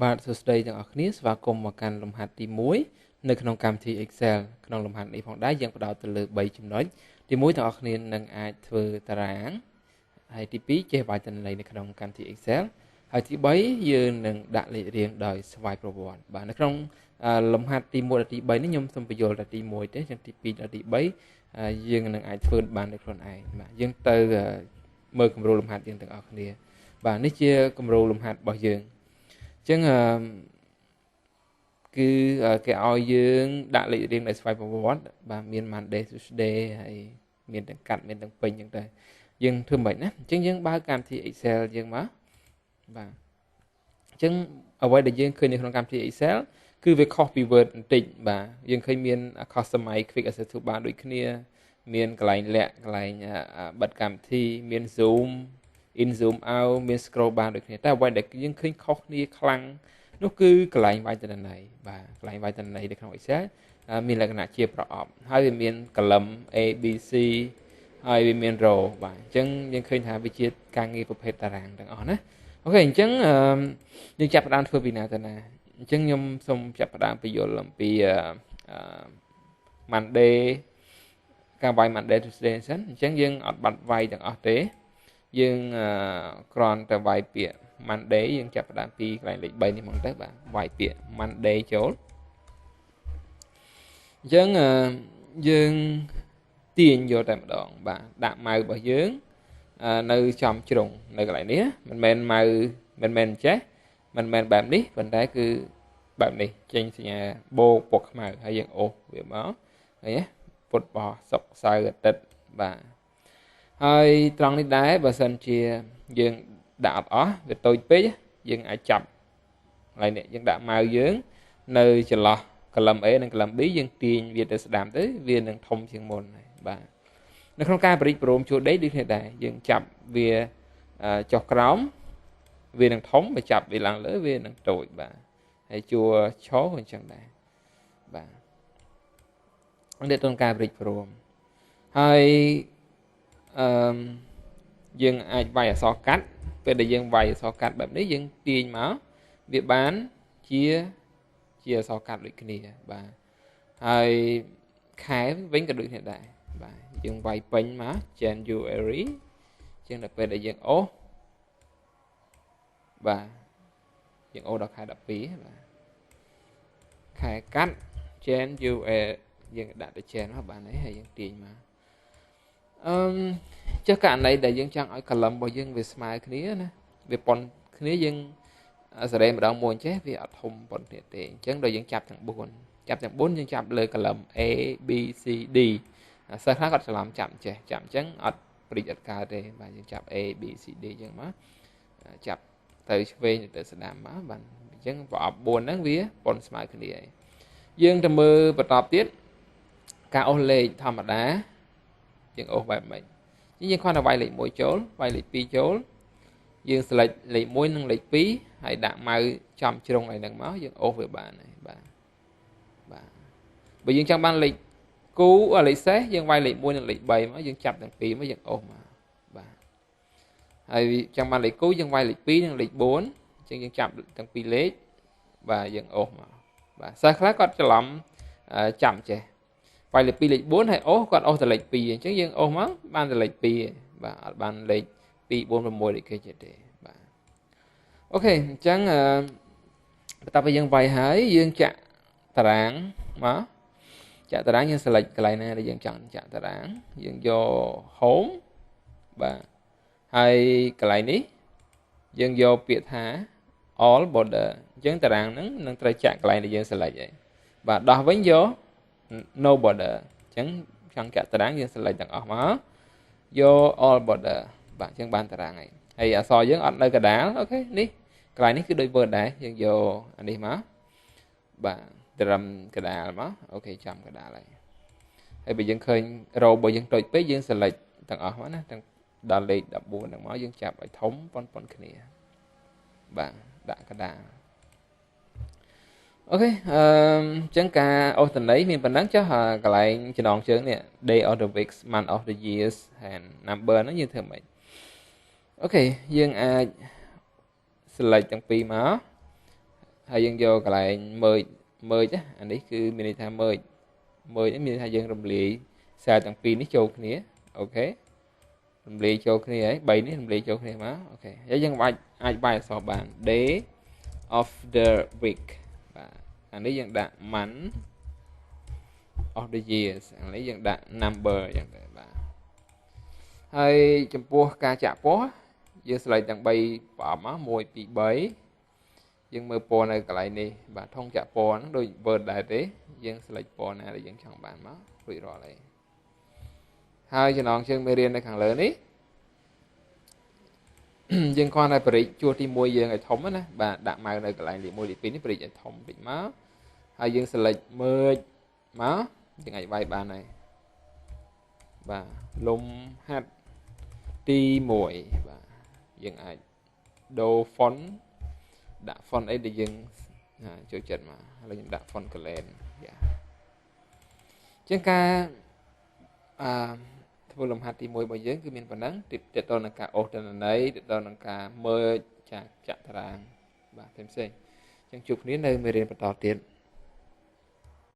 បាទសួស្តីទាំងអស់គ្នាស្វាគមន៍មកកាន់លំហាត់ទី1នៅក្នុងកម្មវិធី Excel ក្នុងលំហាត់នេះផងដែរយើងផ្ដោតទៅលើ3ចំណុចទី1ទាំងអស់គ្នានឹងអាចធ្វើតារាងហើយទី2ចេះវាយទិន្នន័យនៅក្នុងកម្មវិធី Excel ហើយទី3យើងនឹងដាក់លេខរៀងដោយស្វ័យប្រវត្តិបាទនៅក្នុងលំហាត់ទី1ដល់ទី3នេះខ្ញុំសូមបញ្យល់តែទី1ទេចឹងទី2ដល់ទី3យើងនឹងអាចធ្វើបានដោយខ្លួនឯងបាទយើងទៅមើលគម្រោងលំហាត់យើងទាំងអស់គ្នាបាទនេះជាគម្រោងលំហាត់របស់យើងចឹងគឺគេឲ្យយើងដាក់លេខរៀងដោយស្វ័យប្រវត្តិបាទមាន Monday Tuesday ហើយមានទាំងកាត់មានទាំងពេញចឹងទៅយើងធ្វើមិនណាអញ្ចឹងយើងបើកកម្មវិធី Excel យើងមកបាទអញ្ចឹងអ្វីដែលយើងឃើញនៅក្នុងកម្មវិធី Excel គឺវាខុសពី Word បន្តិចបាទយើងឃើញមាន Customize Quick Access Toolbar ដូចគ្នាមានកន្លែងលាក់កន្លែងបិទកម្មវិធីមាន Zoom in zoom out មាន scroll bar ដូចគ្នាតែអ្វីដែលយើងឃើញខុសគ្នាខ្លាំងនោះគឺកន្លែងវាយទិន្នន័យបាទកន្លែងវាយទិន្នន័យនៅក្នុង Excel មានលក្ខណៈជាប្រអប់ហើយវាមាន column A B C ហើយវាមាន row បាទអញ្ចឹងយើងឃើញថាវាជាការងារប្រភេទតារាងទាំងអស់ណាអូខេអញ្ចឹងយើងចាប់ផ្ដើមធ្វើពីណាទៅណាអញ្ចឹងខ្ញុំសូមចាប់ផ្ដើមបញ្យល់អំពីMonday ការវាយ Monday Tuesday សិនអញ្ចឹងយើងអត់បាត់វាយទាំងអស់ទេយើងគ្រាន់តែវាយពាក្យ Monday យើងចាប់ផ្ដើមពីកន្លែងលេខ3នេះមកទៅបាទវាយពាក្យ Monday ចូលអញ្ចឹងយើងទាញយកតែម្ដងបាទដាក់ម៉ៅរបស់យើងនៅចំជ្រុងនៅកន្លែងនេះមិនមែនម៉ៅមិនមែនចេះមិនមែនបែបនេះប៉ុន្តែគឺបែបនេះចេញសញ្ញាបូកពណ៌ខ្មៅហើយយើងអូសវាមកឃើញទេពុតបោះសុកសៅអាទិត្យបាទហើយត្រង់នេះដែរបើសិនជាយើងដាក់អត់អស់វាតូចពេកយើងអាចចាប់កន្លែងនេះយើងដាក់ម៉ៅយើងនៅចន្លោះ column A និង column B យើងទាញវាទៅស្ដាំទៅវានឹងធំជាងមុនហើយបាទនៅក្នុងការប្រតិបត្តិជួរដេកដូចគ្នាដែរយើងចាប់វាចុះក្រោមវានឹងធំបើចាប់វាឡើងលើវានឹងតូចបាទហើយជួរឈរអញ្ចឹងដែរបាទនេះក្នុងការប្រតិបត្តិហើយយើងអាចវាយអក្សរកាត់ពេលដែលយើងវាយអក្សរកាត់បែបនេះយើងទាញមកវាបានជាអក្សរកាត់ដូចគ្នាបាទហើយខែវិញក៏ដូចគ្នាដែរបាទយើងវាយពេញមក January ជាងដល់ពេលដែលយើងអូសបាទយើងអូសដល់ខែ12បាទខែកាត់ January យើងដាក់ទៅ Jan មកបានហើយយើងទាញមកចុះករណីដែលយើងចង់ឲ្យ column របស់យើងវាស្មើគ្នាណាវាប៉ុនគ្នាយើងសារ៉េម្ដងមួយចេះវាអត់ធំប៉ុនទៀតទេអញ្ចឹងដល់យើងចាប់ទាំង4យើងចាប់លើ column A B C D សិស្សខ្លះគាត់ច្រឡំចាប់ចេះចាប់អញ្ចឹងអត់ព្រិចអត់កើតទេបាទយើងចាប់ A B C D អញ្ចឹងមកចាប់ទៅឆ្វេងទៅស្ដាំមកបាទអញ្ចឹងប្រអប់4ហ្នឹងវាប៉ុនស្មើគ្នាហើយយើងទៅមើលបន្តទៀតការអូសលេខធម្មតាយើងអូសបែបម៉េចយើងគ្រាន់តែវាយលេខ1ចូលវាយលេខ2ចូលយើង select លេខ1និងលេខ2ហើយដាក់ម៉ៅចំជ្រុងឲ្យនឹងមកយើងអូសវាបានហើយបាទបើយើងចង់បានលេខគូលេខសេសយើងវាយលេខ1និងលេខ3មកយើងចាប់ទាំងពីរមកយើងអូសមកបាទហើយចង់បានលេខគូយើងវាយលេខ2និងលេខ4អញ្ចឹងយើងចាប់ទាំងពីរលេខបាទយើងអូសមកបាទសិស្សខ្លះគាត់ច្រឡំចាំចេះវាយលេខ2លេខ4ហើយអូសគាត់អូសតែលេខ2អញ្ចឹងយើងអូសមកបានតែលេខ2បាទអត់បានលេខ2 4 6ដូចគេទេបាទអូខេអញ្ចឹងបន្ទាប់ពីយើងវាយហើយយើងចាក់តារាងមកចាក់តារាងយើង select កន្លែងណាដែលយើងចង់ចាក់តារាងយើងយក home បាទហើយកន្លែងនេះយើងយកពាក្យថា all border អញ្ចឹងតារាងហ្នឹងនឹងត្រូវចាក់កន្លែងដែលយើង select ហើយបាទដោះវិញយក no border អញ្ចឹងចង់ចាក់តារាងយើង select ទាំងអស់មកយក all border បាទអញ្ចឹងបានតារាងហើយអក្សរយើងអត់នៅកណ្ដាលអូខេនេះកន្លែងនេះគឺដូច Word ដែរយើងយកអានេះមកបាទត្រឹមកណ្ដាលមកអូខេចាំកណ្ដាលហើយបើយើងឃើញ row របស់យើងតូចពេកយើង select ទាំងអស់មកណាទាំងដល់លេខ14ហ្នឹងមកយើងចាប់ឲ្យធំប៉ុនគ្នាបាទដាក់កណ្ដាលអូខេអញ្ចឹងការអូសតន័យមានប៉ុណ្ណឹងចុះកន្លែងចំណងជើងនេះ day of the week month of the years and number ហ្នឹងយើងធ្វើម៉េចអូខេយើងអាច select ទាំងពីរមក hay dân vô cái lại mời chứ anh ấy cứ mình tham mời đến mình hay dân rầm lì xài tặng pin ní châu kia ok rầm lì châu kia ấy bảy ní rầm lì châu kia má ok giá dân ai bài so bàn day of the week và anh ấy dân đặt mảnh of the years anh ấy dân đặt number dạng vậy và hay chấm pua ca chạ pó dân lại tặng bay bỏ má môi bị bấy dân mơ pò này cái lại này và thông chạ pò nó đôi vợt đại thế dân lại pò này là dân chọn bàn má rủi ro lại hai cho nó chân mê riêng này càng lớn ý dân con này phải chua ti môi dân ngày thống á và đạm màu này cái lại môi đi pin phải thống bị má hai dân lại mơ má dân ngày bay bàn này và lông hạt ti mùi và dân ai đồ phấn đã phone ấy để dừng chỗ chật mà là những đã phone cái lên chẳng ca thôi làm hạt thì môi bao giờ cứ miền phần nắng để tôi là cả ô trên đấy để tôi là cả mơ chặt chặt thang và thêm xem chẳng chụp ní nơi mới đến bắt đầu tiền